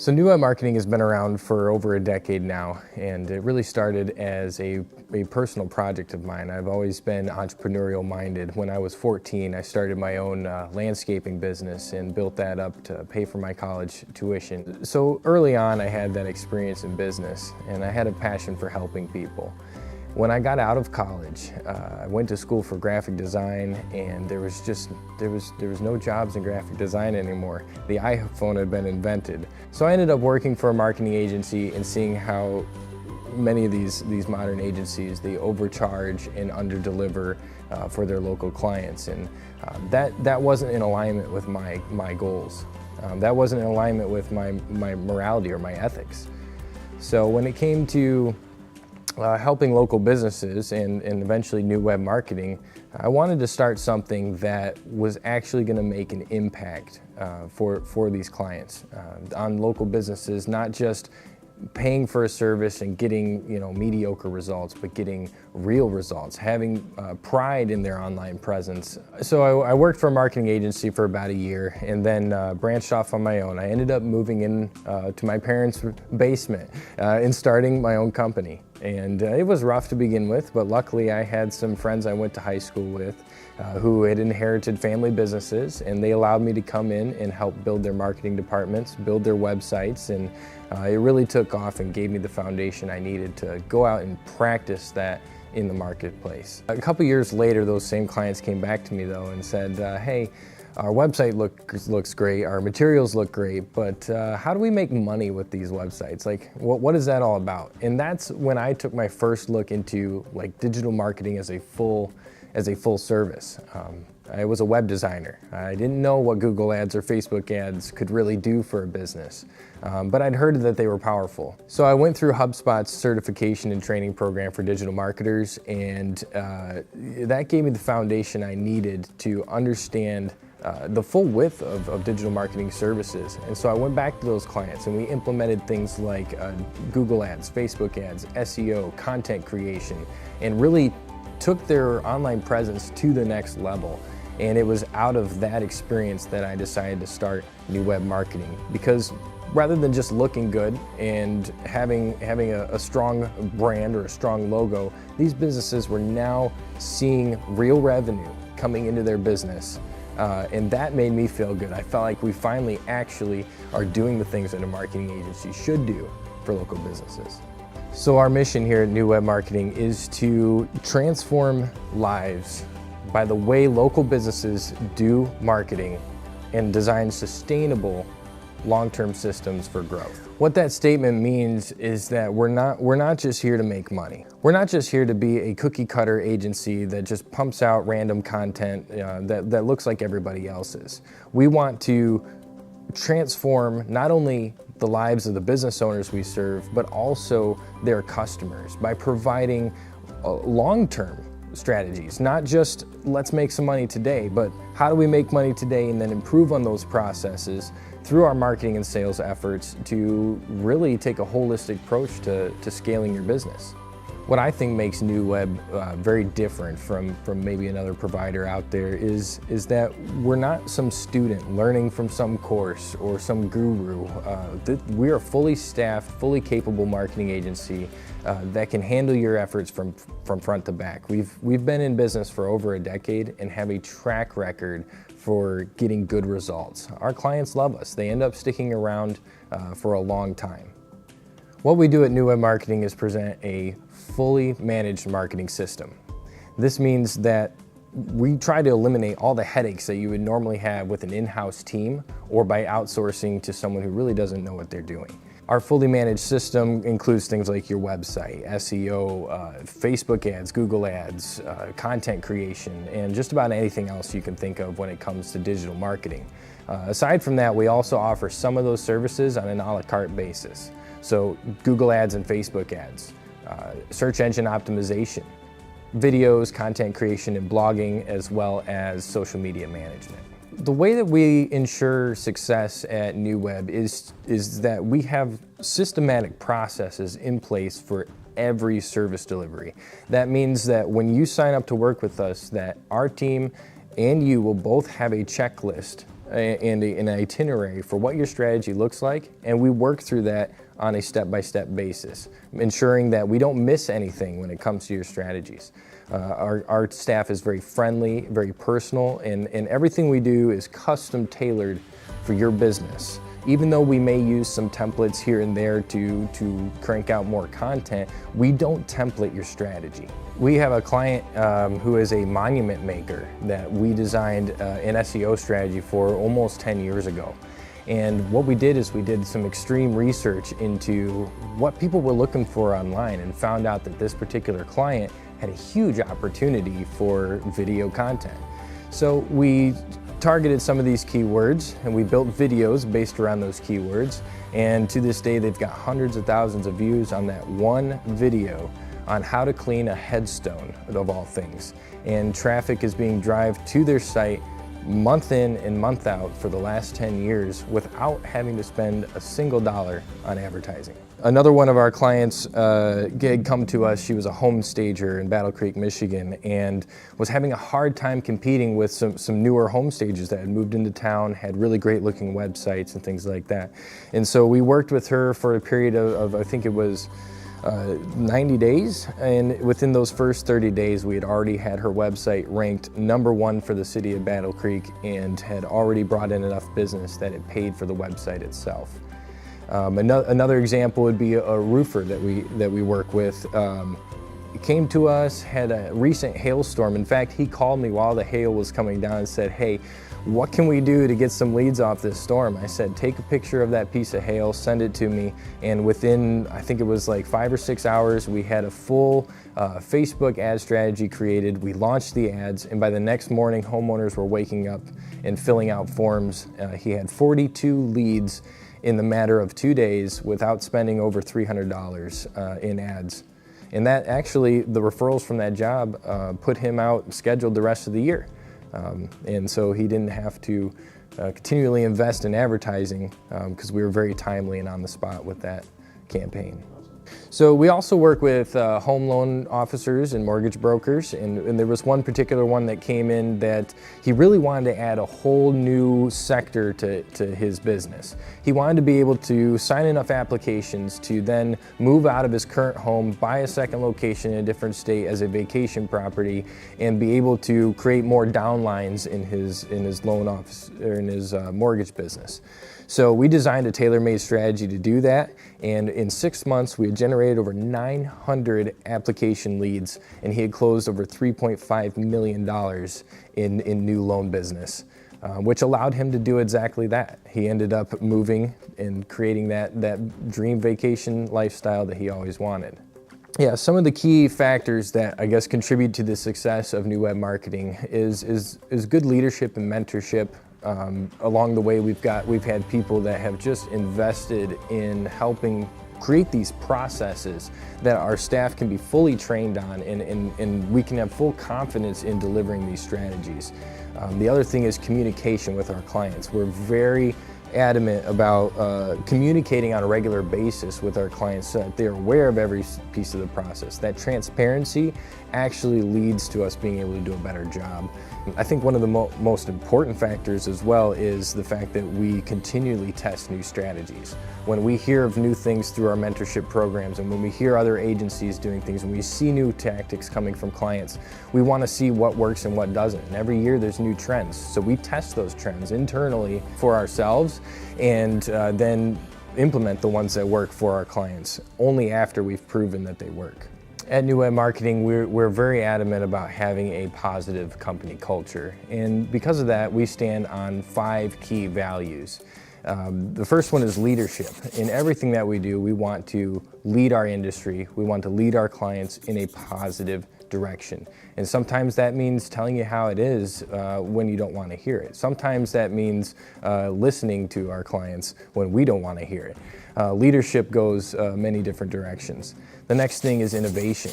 So NeuWeb marketing has been around for over a decade now, and it really started as a personal project of mine. I've always been entrepreneurial minded. When I was 14, I started my own landscaping business and built that up to pay for my college tuition. So early on, I had that experience in business, and I had a passion for helping people. When I got out of college, I went to school for graphic design, and there was no jobs in graphic design anymore. The iPhone had been invented. So I ended up working for a marketing agency and seeing how many of these modern agencies, they overcharge and underdeliver for their local clients, and that wasn't in alignment with my goals. That wasn't in alignment with my morality or my ethics. So when it came to helping local businesses and eventually NeuWeb marketing, I wanted to start something that was actually going to make an impact for these clients on local businesses, not just paying for a service and getting mediocre results, but getting real results, having pride in their online presence. So I worked for a marketing agency for about a year and then branched off on my own. I ended up moving in to my parents' basement and starting my own company. And it was rough to begin with, but luckily I had some friends I went to high school with who had inherited family businesses, and they allowed me to come in and help build their marketing departments, build their websites, and it really took off and gave me the foundation I needed to go out and practice that in the marketplace. A couple years later, those same clients came back to me though and said, hey, our website looks great, our materials look great, but how do we make money with these websites? Like, what is that all about? And that's when I took my first look into like digital marketing as a full service. I was a web designer. I didn't know what Google ads or Facebook ads could really do for a business, but I'd heard that they were powerful. So I went through HubSpot's certification and training program for digital marketers, and that gave me the foundation I needed to understand the full width of digital marketing services. And so I went back to those clients and we implemented things like Google ads, Facebook ads, SEO, content creation, and really took their online presence to the next level. And it was out of that experience that I decided to start NeuWeb marketing, because rather than just looking good and having a strong brand or a strong logo, these businesses were now seeing real revenue coming into their business. And that made me feel good. I felt like we finally actually are doing the things that a marketing agency should do for local businesses. So our mission here at NeuWeb Marketing is to transform lives by the way local businesses do marketing and design sustainable long-term systems for growth. What that statement means is that we're not just here to make money. We're not just here to be a cookie cutter agency that just pumps out random content that looks like everybody else's. We want to transform not only the lives of the business owners we serve, but also their customers by providing long-term strategies, not just let's make some money today, but how do we make money today and then improve on those processes through our marketing and sales efforts to really take a holistic approach to scaling your business. What I think makes NeuWeb very different from maybe another provider out there is that we're not some student learning from some course or some guru. We are a fully staffed, fully capable marketing agency that can handle your efforts from front to back. We've been in business for over a decade and have a track record for getting good results. Our clients love us. They end up sticking around for a long time. What we do at NeuWeb Marketing is present a fully managed marketing system. This means that we try to eliminate all the headaches that you would normally have with an in-house team or by outsourcing to someone who really doesn't know what they're doing. Our fully managed system includes things like your website, SEO, Facebook ads, Google ads, content creation, and just about anything else you can think of when it comes to digital marketing. Aside from that, we also offer some of those services on an a la carte basis. So Google ads and Facebook ads, search engine optimization, videos, content creation and blogging, as well as social media management. The way that we ensure success at NeuWeb is that we have systematic processes in place for every service delivery. That means that when you sign up to work with us, that our team and you will both have a checklist and an itinerary for what your strategy looks like, and we work through that on a step-by-step basis, ensuring that we don't miss anything when it comes to your strategies. Our staff is very friendly, very personal, and everything we do is custom tailored for your business. Even though we may use some templates here and there to crank out more content, we don't template your strategy. We have a client who is a monument maker that we designed an SEO strategy for almost 10 years ago. And what we did is we did some extreme research into what people were looking for online and found out that this particular client had a huge opportunity for video content. So we targeted some of these keywords and we built videos based around those keywords, and to this day they've got hundreds of thousands of views on that one video on how to clean a headstone, of all things. And traffic is being driven to their site month in and month out for the last 10 years without having to spend a single dollar on advertising. Another one of our clients had come to us. She was a home stager in Battle Creek, Michigan, and was having a hard time competing with some newer home stagers that had moved into town, had really great looking websites and things like that. And so we worked with her for a period of I think it was 90 days, and within those first 30 days we had already had her website ranked #1 for the city of Battle Creek and had already brought in enough business that it paid for the website itself. Another example would be a roofer that we work with. He came to us, had a recent hailstorm. In fact, he called me while the hail was coming down and said, "Hey, what can we do to get some leads off this storm?" I said, "Take a picture of that piece of hail, send it to me." And within, I think it was like 5 or 6 hours, we had a full Facebook ad strategy created. We launched the ads, and by the next morning, homeowners were waking up and filling out forms. He had 42 leads in the matter of 2 days without spending over $300 in ads. And that actually, the referrals from that job put him out scheduled the rest of the year. And so he didn't have to continually invest in advertising because we were very timely and on the spot with that campaign. So we also work with home loan officers and mortgage brokers, and there was one particular one that came in that he really wanted to add a whole new sector to his business. He wanted to be able to sign enough applications to then move out of his current home, buy a second location in a different state as a vacation property, and be able to create more downlines in his loan office or in his mortgage business. So we designed a tailor-made strategy to do that, and in 6 months we had generated over 900 application leads, and he had closed over $3.5 million in new loan business, which allowed him to do exactly that. He ended up moving and creating that dream vacation lifestyle that he always wanted. Yeah, some of the key factors that I guess contribute to the success of NeuWeb marketing is good leadership and mentorship. Along the way, we've had people that have just invested in helping create these processes that our staff can be fully trained on, and we can have full confidence in delivering these strategies. The other thing is communication with our clients. We're very adamant about communicating on a regular basis with our clients so that they're aware of every piece of the process. That transparency actually leads to us being able to do a better job. I think one of the most important factors as well is the fact that we continually test new strategies. When we hear of new things through our mentorship programs, and when we hear other agencies doing things, when we see new tactics coming from clients, we want to see what works and what doesn't. And every year there's new trends. So we test those trends internally for ourselves and then implement the ones that work for our clients only after we've proven that they work. At NeuWeb Marketing, we're very adamant about having a positive company culture, and because of that, we stand on 5 key values. The first one is leadership. In everything that we do, we want to lead our industry, we want to lead our clients in a positive direction. And sometimes that means telling you how it is when you don't want to hear it. Sometimes that means listening to our clients when we don't want to hear it. Leadership goes many different directions. The next thing is innovation.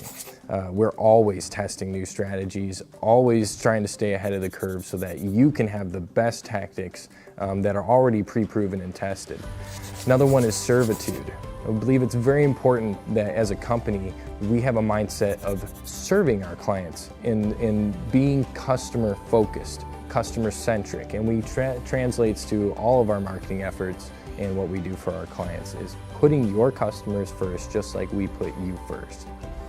We're always testing new strategies, always trying to stay ahead of the curve so that you can have the best tactics that are already pre-proven and tested. Another one is servitude. I believe it's very important that as a company, we have a mindset of serving our clients and being customer focused. customer-centric, and we translates to all of our marketing efforts and what we do for our clients is putting your customers first, just like we put you first.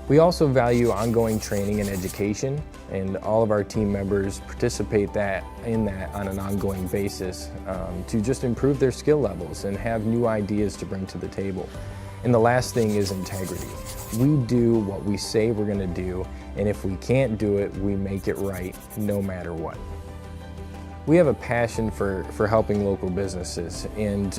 We also value ongoing training and education, and all of our team members participate in that on an ongoing basis to just improve their skill levels and have new ideas to bring to the table. And the last thing is integrity. We do what we say we're going to do, and if we can't do it, we make it right no matter what. We have a passion for helping local businesses, and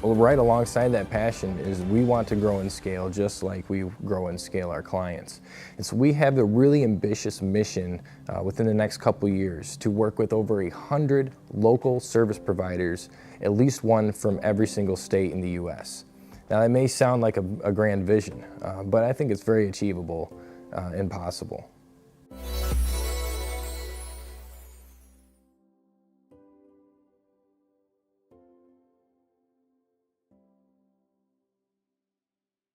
right alongside that passion is we want to grow and scale just like we grow and scale our clients. And so we have a really ambitious mission within the next couple years to work with over 100 local service providers, at least one from every single state in the U.S. Now that may sound like a grand vision, but I think it's very achievable and possible.